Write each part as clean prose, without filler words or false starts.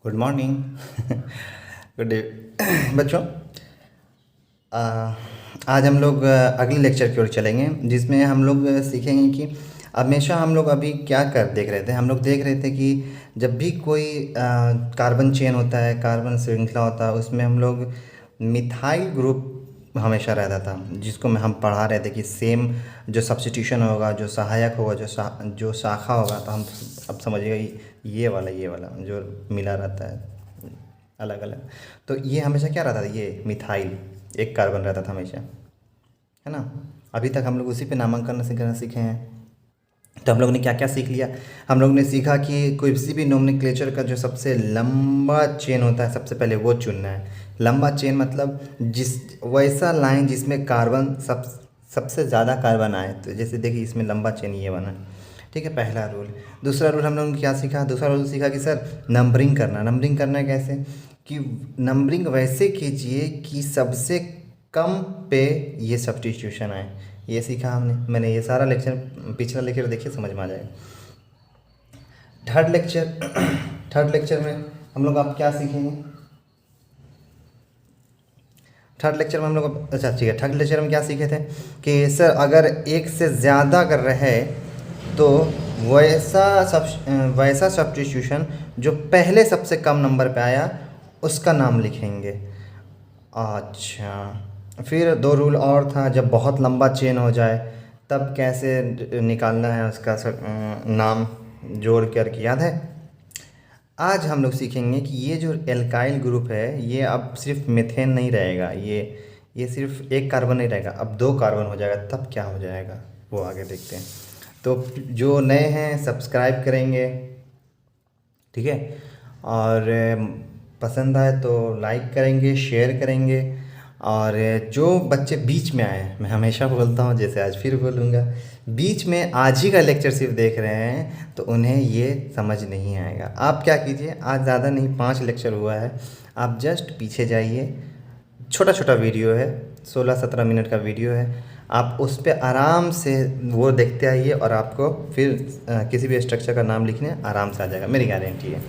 Good morning. Good day बच्चों। आ, आज हम लोग अगले लेक्चर की ओर चलेंगे जिसमें हम लोग सीखेंगे कि हमेशा हम लोग अभी क्या कर देख रहे थे। हम लोग देख रहे थे कि जब भी कोई कार्बन चेन होता है, कार्बन श्रृंखला होता है, उसमें हम लोग मिथाइल ग्रुप हमेशा रहता था, जिसको में हम पढ़ा रहे थे कि सेम जो सब्स्टिट्यूशन होगा, जो सहायक होगा, जो शाखा होगा, तो हम अब समझिएगा ये वाला जो मिला रहता है अलग अलग। तो ये हमेशा क्या रहता था, ये मिथाइल एक कार्बन रहता था हमेशा, है ना। अभी तक हम लोग उसी पे नामांकन करना सीखे हैं। तो हम लोग ने क्या क्या सीख लिया। हम लोग ने सीखा कि कोई सी भी नोमेनक्लेचर का जो सबसे लंबा चेन होता है, सबसे पहले वो चुनना है। लंबा चेन मतलब जिस वैसा लाइन जिसमें कार्बन सबसे ज़्यादा कार्बन आए। तो जैसे देखिए इसमें लंबा चेन ये बना, ठीक है, पहला रूल। दूसरा रूल हम लोगों ने क्या सीखा, दूसरा रूल सीखा कि सर नंबरिंग करना। नंबरिंग करना कैसे, कि नंबरिंग वैसे कीजिए कि सबसे कम पे ये सब्स्टिट्यूशन आए। ये सीखा हमने, मैंने ये सारा लेक्चर पिछला लेक्चर देखिए, समझ में आ जाएगा। थर्ड लेक्चर थर्ड लेक्चर में हम लोग आप क्या सीखेंगे। थर्ड लेक्चर में हम लोग, अच्छा ठीक है, थर्ड लेक्चर में क्या सीखे थे कि सर अगर एक से ज़्यादा अगर रहे तो वैसा वैसा सब्स्टिट्यूशन जो पहले सबसे कम नंबर पे आया उसका नाम लिखेंगे। अच्छा, फिर दो रूल और था, जब बहुत लंबा चेन हो जाए तब कैसे निकालना है उसका नाम जोड़ करके, याद है। आज हम लोग सीखेंगे कि ये जो एल्काइल ग्रुप है ये अब सिर्फ मीथेन नहीं रहेगा, ये सिर्फ एक कार्बन नहीं रहेगा, अब दो कार्बन हो जाएगा। तब क्या हो जाएगा वो आगे देखते हैं। तो जो नए हैं सब्सक्राइब करेंगे, ठीक है, और पसंद आए तो लाइक करेंगे, शेयर करेंगे। और जो बच्चे बीच में आए, मैं हमेशा बोलता हूँ, जैसे आज फिर बोलूँगा, बीच में आज ही का लेक्चर सिर्फ देख रहे हैं तो उन्हें ये समझ नहीं आएगा। आप क्या कीजिए, आज ज़्यादा नहीं 5 लेक्चर हुआ है, आप जस्ट पीछे जाइए, छोटा छोटा वीडियो है, 16-17 मिनट का वीडियो है, आप उस पर आराम से वो देखते आइए और आपको फिर किसी भी स्ट्रक्चर का नाम लिखने आराम से आ जाएगा, मेरी गारंटी है,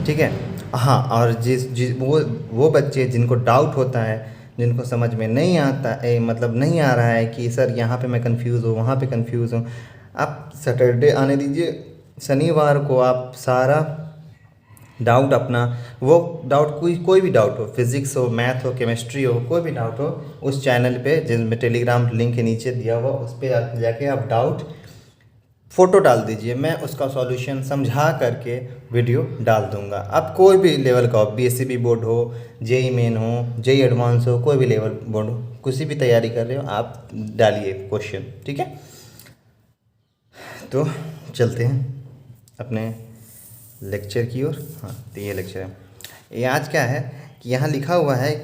ठीक है। हाँ, और जिस जिस वो बच्चे जिनको डाउट होता है, जिनको समझ में नहीं आता मतलब नहीं आ रहा है कि सर यहाँ पे मैं कंफ्यूज हूँ, वहाँ पे कंफ्यूज हूँ, आप सैटरडे आने दीजिए, शनिवार को आप सारा डाउट अपना, वो डाउट कोई भी डाउट हो, फिज़िक्स हो, मैथ हो, केमिस्ट्री हो, कोई भी डाउट हो, उस चैनल पे जिसमें टेलीग्राम लिंक के नीचे दिया हुआ उस पर जाके आप डाउट फ़ोटो डाल दीजिए, मैं उसका सॉल्यूशन समझा करके वीडियो डाल दूंगा। आप कोई भी लेवल का हो, बीएससीबी बोर्ड हो, जेई मेन हो, जेई एडवांस हो, कोई भी लेवल बोर्ड हो, किसी भी तैयारी कर रहे हो आप डालिए क्वेश्चन, ठीक है। तो चलते हैं अपने लेक्चर की ओर। हाँ, तो ये लेक्चर है, ये आज क्या है कि यहाँ लिखा हुआ है,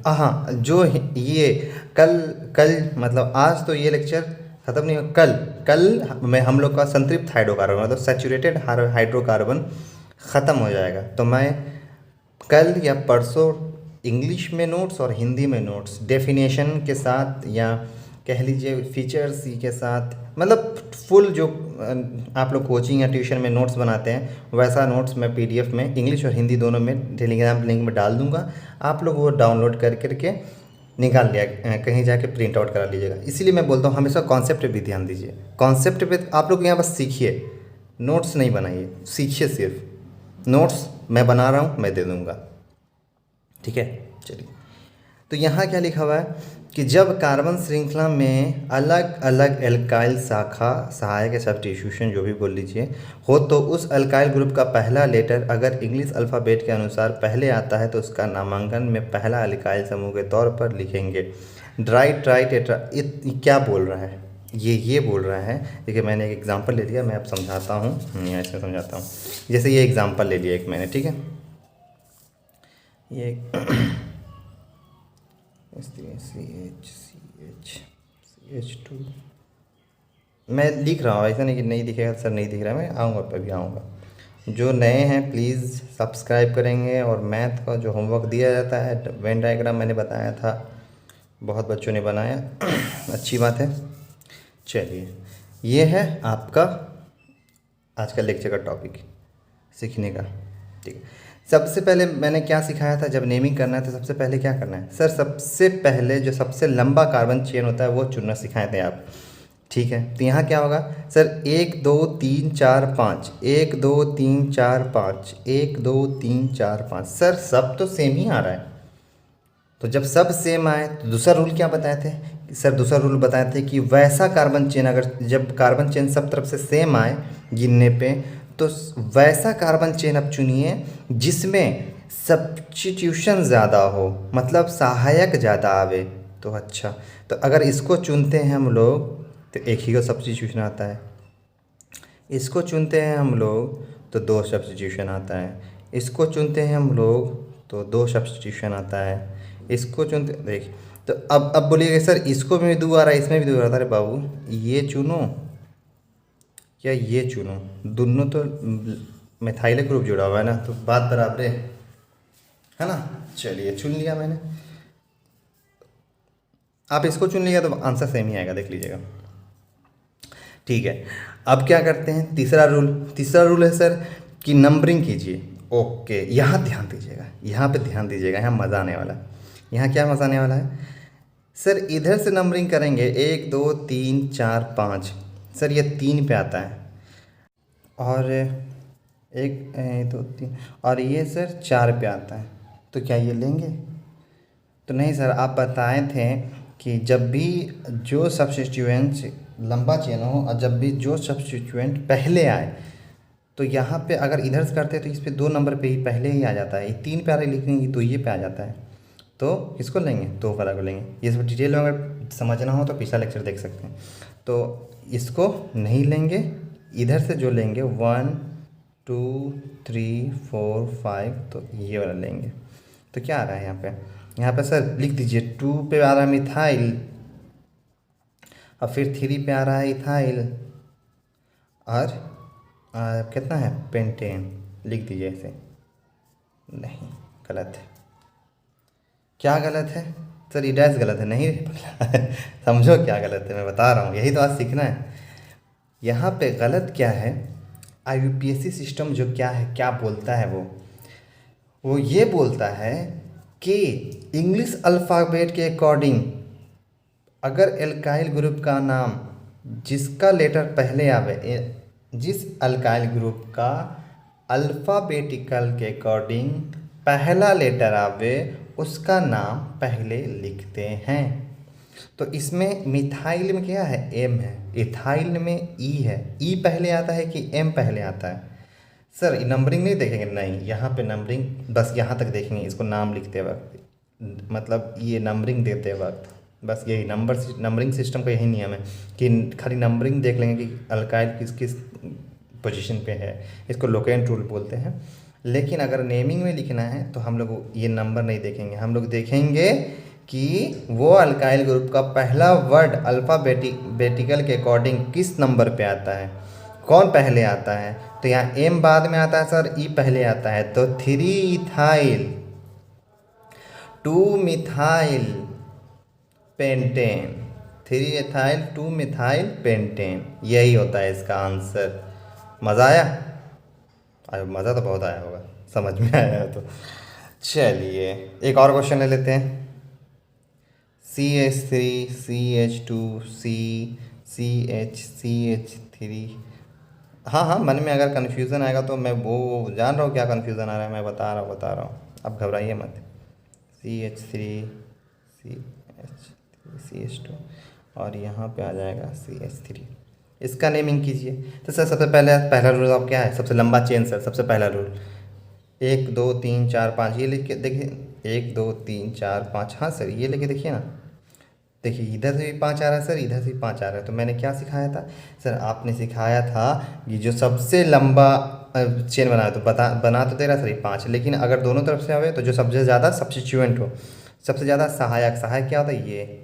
हाँ, जो ये कल कल मतलब आज तो ये लेक्चर ख़त्म नहीं हो, कल कल में हम लोग का संतृप्त हाइड्रोकार्बन मतलब सैचुरेटेड हाइड्रोकार्बन ख़त्म हो जाएगा। तो मैं कल या परसों इंग्लिश में नोट्स और हिंदी में नोट्स डेफिनेशन के साथ, या कह लीजिए फीचर्स के साथ, मतलब फुल जो आप लोग कोचिंग या ट्यूशन में नोट्स बनाते हैं वैसा नोट्स मैं पीडीएफ में इंग्लिश और हिंदी दोनों में टेलीग्राम लिंक में डाल दूंगा। आप लोग वो डाउनलोड कर करके निकाल लिया, कहीं जाके प्रिंट आउट करा लीजिएगा। इसीलिए मैं बोलता हूँ हमेशा कॉन्सेप्ट पे भी ध्यान दीजिए। कॉन्सेप्ट पे आप लोग यहाँ बस सीखिए, नोट्स नहीं बनाइए, सीखिए सिर्फ। नोट्स मैं बना रहा हूँ, मैं दे दूँगा, ठीक है। चलिए, तो यहाँ क्या लिखा हुआ है कि जब कार्बन श्रृंखला में अलग अलग एल्काइल शाखा, सहायक या सब्स्टिट्यूशन जो भी बोल लीजिए, हो तो उस अल्काइल ग्रुप का पहला लेटर अगर इंग्लिश अल्फ़ाबेट के अनुसार पहले आता है तो उसका नामांकन में पहला अल्काइल समूह के तौर पर लिखेंगे। ड्राई ट्राई टेट्रा, क्या बोल रहा है, ये बोल रहा है। देखिए मैंने एक एग्जांपल ले लिया, मैं अब समझाता हूँ, यहाँ इसमें समझाता हूँ। जैसे ये एग्जांपल ले लिया एक मैंने, ठीक है, ये CH2 मैं लिख रहा हूँ, ऐसा नहीं कि नहीं दिखेगा सर, नहीं दिख रहा है, मैं आऊँगा, अभी आऊँगा। जो नए हैं प्लीज़ सब्सक्राइब करेंगे। और मैथ का जो होमवर्क दिया जाता है, वेन डायग्राम मैंने बताया था, बहुत बच्चों ने बनाया अच्छी बात है। चलिए, ये है आपका आज का लेक्चर का टॉपिक सीखने का, ठीक है। सबसे पहले मैंने क्या सिखाया था, जब नेमिंग करना है तो सबसे पहले क्या करना है सर, सबसे पहले जो सबसे लंबा कार्बन चेन होता है वो चुनना सिखाए थे आप। ठीक है, तो यहाँ क्या होगा सर, 1 2 3 4 5, 1 2 3 4 5, 1 2 3 4 5। सर सब तो सेम ही आ रहा है, तो जब सब सेम आए तो दूसरा रूल क्या बताए थे सर, दूसरा रूल बताए थे कि वैसा कार्बन चेन, अगर जब कार्बन चेन सब तरफ से सेम आए गिनने पे, तो वैसा कार्बन चेन अब चुनिए जिसमें सब्स्टिट्यूशन ज़्यादा हो, मतलब सहायक ज़्यादा आवे। तो अच्छा, तो अगर इसको चुनते हैं हम लोग तो एक ही का सब्स्टिट्यूशन आता है, इसको चुनते हैं हम लोग तो दो सब्स्टिट्यूशन आता है, इसको चुनते हैं हम लोग तो दो सब्स्टिट्यूशन आता है, इसको चुनते देख। तो अब बोलिएगा सर इसको भी दो आ रहा है, इसमें भी दो आ रहा है। अरे बाबू ये चुनो या ये चुनो, दोनों तो मिथाइल ग्रुप जुड़ा हुआ है ना, तो बात बराबर है ना। चलिए चुन लिया मैंने, आप इसको चुन लिया तो आंसर सेम ही आएगा, देख लीजिएगा। ठीक है, अब क्या करते हैं, तीसरा रूल। तीसरा रूल है सर कि नंबरिंग कीजिए। ओके, यहाँ ध्यान दीजिएगा, यहाँ पे ध्यान दीजिएगा, यहाँ मज़ा आने वाला है। यहाँ क्या मज़ा आने वाला है सर, इधर से नंबरिंग करेंगे 1 2 3 4 5। सर ये 3 पे आता है, और 1 2 3, और ये सर 4 पे आता है। तो क्या ये लेंगे? तो नहीं सर, आप बताए थे कि जब भी जो सब्स्टिट्यूएंट लंबा चेन हो और जब भी जो सब्स्टिट्यूएंट पहले आए, तो यहाँ पे अगर इधर से करते हैं तो इस पे 2 नंबर पे ही पहले ही आ जाता है। ये 3 पे आ रही लिखेंगे तो ये पे आ जाता है, तो किसको लेंगे, 2 वाला को लेंगे। ये सब डिटेल में अगर समझना हो तो पिछला लेक्चर देख सकते हैं। तो इसको नहीं लेंगे, इधर से जो लेंगे 1 2 3 4 5, तो ये वाला लेंगे। तो क्या आ रहा है यहाँ पे, यहाँ पे सर लिख दीजिए 2 पे आ रहा है मिथाइल, और फिर 3 पे आ रहा है इथाइल, और कितना है पेंटेन, लिख दीजिए ऐसे। नहीं, गलत है। क्या गलत है सर, ये डैश गलत है, नहीं समझो क्या गलत है, मैं बता रहा हूँ, यही तो आज सीखना है। यहाँ पे गलत क्या है, IUPAC सिस्टम जो क्या है, क्या बोलता है वो ये बोलता है कि इंग्लिश अल्फ़ाबेट के अकॉर्डिंग अगर एल्काइल ग्रुप का नाम जिसका लेटर पहले आवे, जिस अल्काइल ग्रुप का अल्फ़ाबेटिकल के अकॉर्डिंग पहला लेटर आवे, उसका नाम पहले लिखते हैं। तो इसमें मिथाइल में क्या है, M है, इथाइल में E है। E पहले आता है कि M पहले आता है? सर नंबरिंग नहीं देखेंगे, नहीं, यहाँ पे नंबरिंग बस यहाँ तक देखेंगे, इसको नाम लिखते वक्त, मतलब ये नंबरिंग देते वक्त, बस यही नंबरिंग सिस्टम का यही नियम है कि खाली नंबरिंग देख लेंगे कि अल्काइल किस किस पोजीशन पे है, इसको लोकेंट रूल बोलते हैं। लेकिन अगर नेमिंग में लिखना है तो हम लोग ये नंबर नहीं देखेंगे, हम लोग देखेंगे कि वो अल्काइल ग्रुप का पहला वर्ड अल्फ़ाबेटिकल के अकॉर्डिंग किस नंबर पे आता है, कौन पहले आता है। तो यहाँ M बाद में आता है सर, E पहले आता है, तो 3 ethyl 2 methyl pentane, 3 ethyl 2 methyl pentane, यही होता है इसका आंसर। मज़ा आया? अरे मज़ा तो बहुत आया होगा, समझ में आया तो। चलिए एक और क्वेश्चन ले लेते हैं। CH3 CH2 CH3। हाँ हाँ, मन में अगर कन्फ्यूज़न आएगा तो मैं वो जान रहा हूँ क्या कन्फ्यूज़न आ रहा है, मैं बता रहा हूँ, अब घबराइए मत। CH3 CH2 और यहाँ पे आ जाएगा CH3। इसका नेमिंग कीजिए। तो सर सबसे पहला रूल अब क्या है, सबसे लंबा चेन सर, सबसे पहला रूल 1 2 3 4 5, ये लिख के देखिए 1 2 3 4 5। हाँ सर ये लेके देखिए ना, देखिए इधर से भी 5 आ रहा है सर, इधर से भी 5 आ रहा है। तो मैंने क्या सिखाया था सर, आपने सिखाया था कि जो सबसे लंबा चेन बनाया, तो बना तो दे रहा सर ये 5, लेकिन अगर दोनों तरफ से आवे तो जो सबसे ज़्यादा सब्स्टिट्यूएंट हो, सबसे ज़्यादा सहायक क्या होता है ये।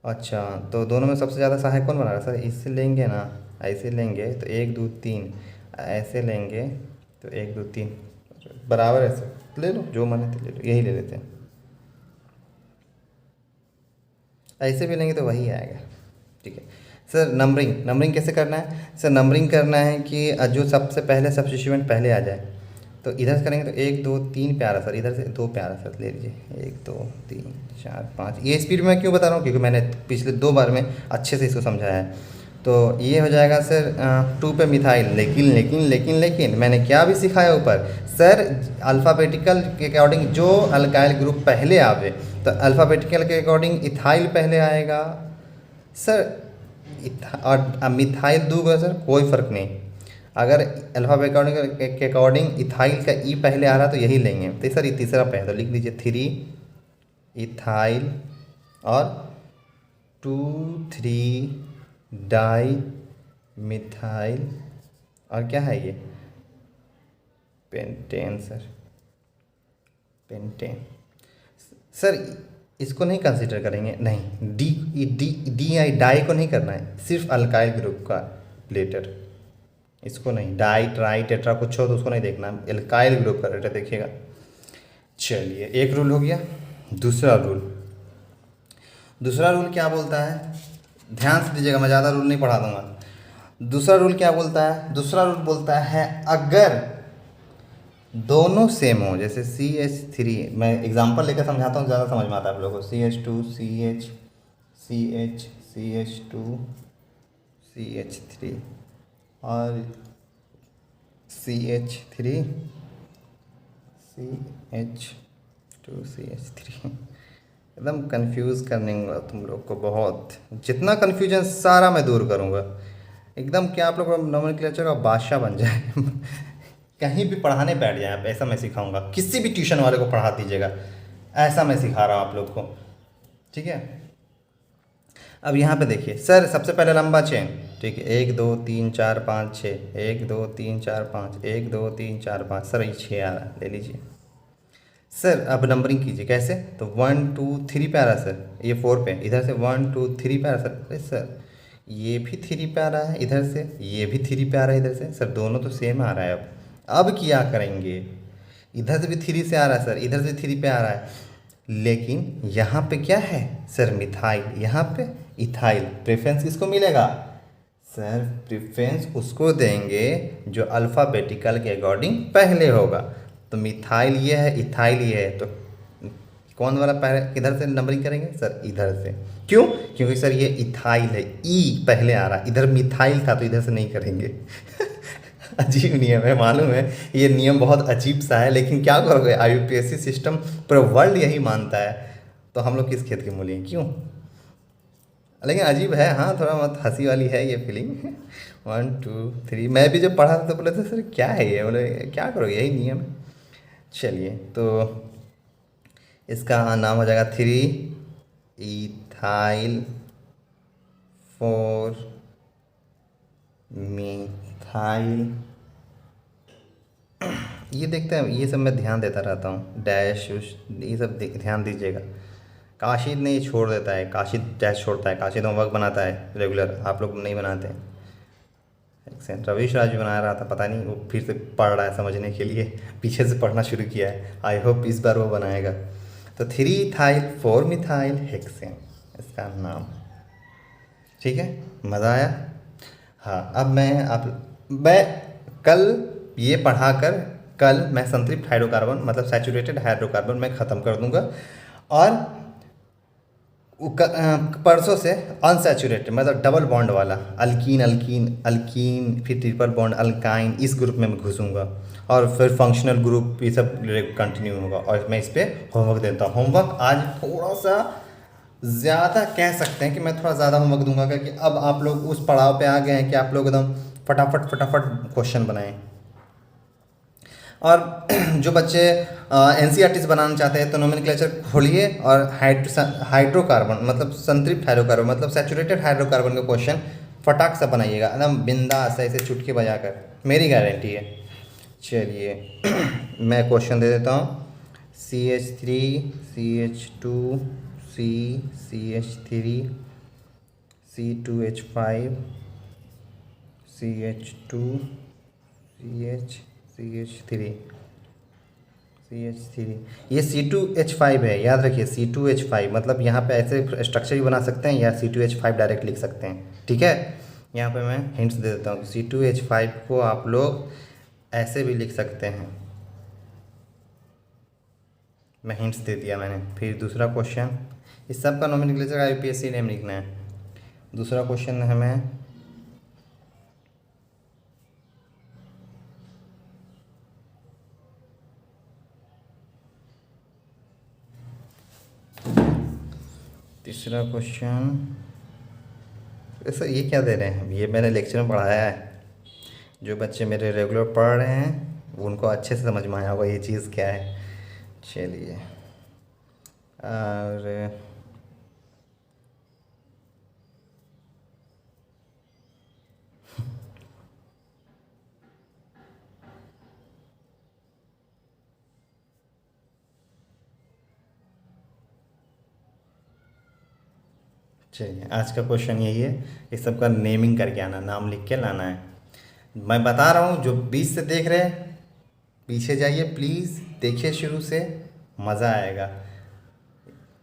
अच्छा, तो दोनों में सबसे ज़्यादा सहायक कौन बना रहा है सर, इससे लेंगे ना, ऐसे लेंगे तो 1 2 3, ऐसे लेंगे तो 1 2 3 बराबर है सर, ले लो जो मन है तो ले लो, यही ले लेते हैं। ऐसे भी लेंगे तो वही आएगा। ठीक है सर, नंबरिंग कैसे करना है सर, नंबरिंग करना है कि जो सबसे पहले सब्स्टिट्यूएंट पहले आ जाए, तो इधर से करेंगे तो 1 2 3 प्यारा सर, इधर से 2 प्यारा सर ले लीजिए, 1 2 3 4 5। ये स्पीड में क्यों बता रहा हूँ, क्योंकि मैंने पिछले 2 बार में अच्छे से इसको समझाया है। तो ये हो जाएगा सर 2 पे मिथाइल। लेकिन लेकिन लेकिन लेकिन मैंने क्या भी सिखाया ऊपर सर, अल्फ़ाबेटिकल के अकॉर्डिंग जो अल्काइल ग्रुप पहले आवे, तो अल्फ़ाबेटिकल के अकॉर्डिंग इथाइल पहले आएगा सर। और मिथाइल दूंगा सर, कोई फ़र्क नहीं। अगर अल्फ़ाबेटिकल के अकॉर्डिंग इथाइल का ई पहले आ रहा तो यही लेंगे। तो सर ये तीसरा पहले, तो लिख लीजिए 3 इथाइल और 2 3 डाई मिथाइल, और क्या है ये, पेंटेन सर, पेंटेन सर। इसको नहीं कंसीडर करेंगे, नहीं, डी डी डी आई डाई को नहीं करना है, सिर्फ अल्काइल ग्रुप का लेटर, इसको नहीं, डाई ट्राई टेट्रा कुछ हो तो उसको नहीं देखना, अल्काइल ग्रुप का लेटर देखिएगा। चलिए एक रूल हो गया। दूसरा रूल क्या बोलता है, ध्यान से दीजिएगा, मैं ज़्यादा रूल नहीं पढ़ा दूंगा। दूसरा रूल क्या बोलता है, दूसरा रूल बोलता है अगर दोनों सेम हो, जैसे CH3, मैं एग्जांपल लेकर समझाता हूँ, ज़्यादा समझ में आता है आप लोगों को। CH2 CH CH CH2 CH3 और CH3 CH2 CH3, एकदम कंफ्यूज करने वाला तुम लोग को बहुत, जितना कंफ्यूजन सारा मैं दूर करूँगा एकदम, क्या आप लोग नोमेनक्लेचर का बादशाह बन जाए कहीं भी पढ़ाने बैठ जाए आप, ऐसा मैं सिखाऊंगा। किसी भी ट्यूशन वाले को पढ़ा दीजिएगा, ऐसा मैं सिखा रहा हूँ आप लोग को, ठीक है। अब यहाँ पे देखिए सर, सबसे पहले लंबा चेन, ठीक है, 1 2 3 4 5 6, 1 2 3 4 5, 1 2 3 4 5 सर, ये 6 आ रहा है, ले लीजिए सर। अब नंबरिंग कीजिए, कैसे, तो 1 2 3 पे आ रहा है सर, ये 4 पे, इधर से 1 2 3 पे आ रहा है सर। अरे सर ये भी 3 पे आ रहा है इधर से, ये भी 3 पे आ रहा है इधर से सर, दोनों तो सेम आ रहा है। अब क्या करेंगे, इधर से भी 3 से आ रहा है सर, इधर से 3 पे आ रहा है, लेकिन यहाँ पे क्या है सर, मिथाइल, यहाँ पे इथाइल। प्रेफरेंस किसको मिलेगा सर, प्रेफरेंस उसको देंगे जो अल्फ़ाबेटिकल के अकॉर्डिंग पहले होगा। तो मिथाइल ये है, इथाइल ये है, तो कौन वाला पहले, किधर से नंबरिंग करेंगे सर, इधर से। क्यों, क्योंकि सर ये इथाइल है, ई पहले आ रहा है, इधर मिथाइल था तो इधर से नहीं करेंगे अजीब नियम है, मालूम है ये नियम बहुत अजीब सा है, लेकिन क्या करोगे, IUPAC सिस्टम पूरा वर्ल्ड यही मानता है, तो हम लोग किस खेत के मूली हैं, क्यों। लेकिन अजीब है, हाँ, थोड़ा बहुत हंसी वाली है ये फीलिंग 1 2 3। मैं भी जब पढ़ा था तो बोले थे सर क्या है ये, बोले क्या करोगे, यही नियम है। चलिए, तो इसका नाम हो जाएगा 3 इथाइल 4 मिथाइल। ये देखते हैं, ये सब मैं ध्यान देता रहता हूँ, डैश ये सब ध्यान दीजिएगा। काशिद ने ये छोड़ देता है, काशिद डैश छोड़ता है, काशिद होमवर्क बनाता है रेगुलर, आप लोग नहीं बनाते हैं। रवीश राज बना रहा था, पता नहीं वो फिर से पढ़ रहा है समझने के लिए, पीछे से पढ़ना शुरू किया है, आई होप इस बार वो बनाएगा। तो 3 इथाइल 4 मिथाइल हेक्सेन इसका नाम, ठीक है, मज़ा आया। हाँ, अब मैं कल ये पढ़ाकर कल मैं संतृप्त हाइड्रोकार्बन मतलब सैचुरेटेड हाइड्रोकार्बन मैं ख़त्म कर दूंगा, और परसों से अनसैचुरेटेड मतलब डबल बॉन्ड वाला अल्कीन अल्कीन अल्कीन फिर ट्रिपल बॉन्ड अल्काइन, इस ग्रुप में मैं घुसूँगा, और फिर फंक्शनल ग्रुप ये सब कंटिन्यू होगा। और मैं इस पर होमवर्क देता हूँ। होमवर्क आज थोड़ा सा ज़्यादा कह सकते हैं कि मैं थोड़ा ज़्यादा होमवर्क दूंगा, क्योंकि अब आप लोग उस पड़ाव पे आ गए हैं कि आप लोग एकदम फटाफट क्वेश्चन बनाएं। और जो बच्चे NCERT बनाना चाहते हैं तो नोमेनक्लेचर खोलिए और हाइड्रोकार्बन मतलब संतृप्त हाइड्रोकार्बन मतलब सैचुरेटेड हाइड्रोकार्बन का क्वेश्चन फटाक से बनाइएगा, एकदम बिंदास ऐसे चुटकी बजाकर, मेरी गारंटी है। चलिए मैं क्वेश्चन दे देता हूँ। CH3 CH2 CH3 C2H5 CH2 CH3 ये C2H5 है, याद रखिए C2H5 मतलब यहाँ पे ऐसे स्ट्रक्चर भी बना सकते हैं या C2H5 डायरेक्ट लिख सकते हैं, ठीक है। यहाँ पे मैं हिंट्स दे देता हूँ कि C2H5 को आप लोग ऐसे भी लिख सकते हैं, मैं हिंट्स दे दिया मैंने। फिर दूसरा क्वेश्चन, इस सब का नोमेनक्लेचर यूपीएससी नेम लिखना है। दूसरा क्वेश्चन हमें तीसरा क्वेश्चन, ऐसा ये क्या दे रहे हैं, ये मैंने लेक्चर में पढ़ाया है। जो बच्चे मेरे रेगुलर पढ़ रहे हैं उनको अच्छे से समझ में आया होगा ये चीज़ क्या है। चलिए, और चलिए आज का क्वेश्चन यही है, इस सब का नेमिंग करके आना, नाम लिख के लाना है। मैं बता रहा हूँ, जो बीच से देख रहे हैं पीछे जाइए प्लीज़, देखिए शुरू से, मज़ा आएगा।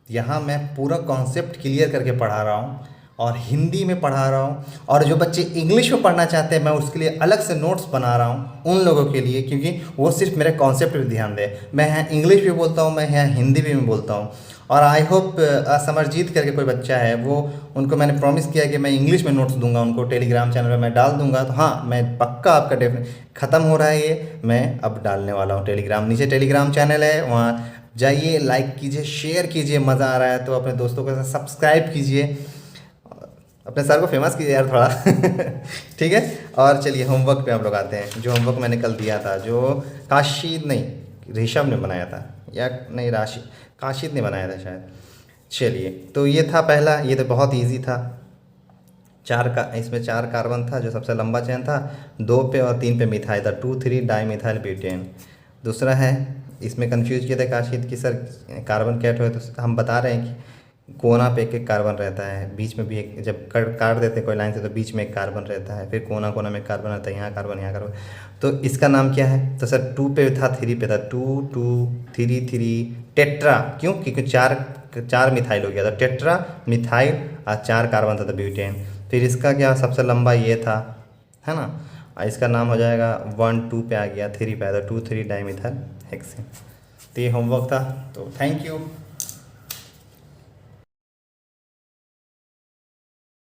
यहाँ मैं पूरा कॉन्सेप्ट क्लियर करके पढ़ा रहा हूँ और हिंदी में पढ़ा रहा हूँ, और जो बच्चे इंग्लिश में पढ़ना चाहते हैं मैं उसके लिए अलग से नोट्स बना रहा हूँ उन लोगों के लिए, क्योंकि वो सिर्फ मेरे कॉन्सेप्ट पे ध्यान दें। मैं यहाँ इंग्लिश भी बोलता हूँ, मैं यहाँ हिंदी भी बोलता हूँ। और आई होप असमरजीत करके कोई बच्चा है, वो उनको मैंने प्रॉमिस किया कि मैं इंग्लिश में नोट्स दूंगा उनको, टेलीग्राम चैनल पे मैं डाल दूंगा। तो हाँ, मैं पक्का आपका डेफिनेट ख़त्म हो रहा है ये, मैं अब डालने वाला हूँ टेलीग्राम। नीचे टेलीग्राम चैनल है, वहाँ जाइए, लाइक कीजिए, शेयर कीजिए, मज़ा आ रहा है तो अपने दोस्तों के साथ सब्सक्राइब कीजिए, अपने सर को फेमस कीजिए यार थोड़ा ठीक है। और चलिए होमवर्क पे हम लोग आते हैं। जो होमवर्क मैंने कल दिया था, जो काशिद नहीं ऋषभ ने बनाया था, या नहीं काशिद ने बनाया था शायद। चलिए, तो ये था पहला, ये तो बहुत इजी था। इसमें 4 कार्बन था, जो सबसे लंबा चेन था, 2 पे और 3 पे मिथाइल था, 2,3 डाईमिथाइल ब्यूटेन। दूसरा है, इसमें कंफ्यूज किया था काशिद कि सर कार्बन कैट हुए, तो हम बता रहे हैं कि कोना पे एक कार्बन रहता है, बीच में भी एक, जब काट देते हैं कोई लाइन से तो बीच में एक कार्बन रहता है, फिर कोना कोना में कार्बन रहता है, यहाँ कार्बन यहाँ कार्बन। तो इसका नाम क्या है, तो सर 2 पे था, 3 पे था, 2 2 3 3 टेट्रा। क्यों? क्योंकि चार मिथाइल हो गया था, टेट्रा मिथाइल, और 4 कार्बन था तो ब्यूटेन। फिर इसका क्या, सबसे लंबा ये था, है ना, इसका नाम हो जाएगा 1 2 पे आ गया, 3 पे आया था, 2,3 डाईमिथाइल हेक्सेन। तो ये होमवर्क था, तो थैंक यू।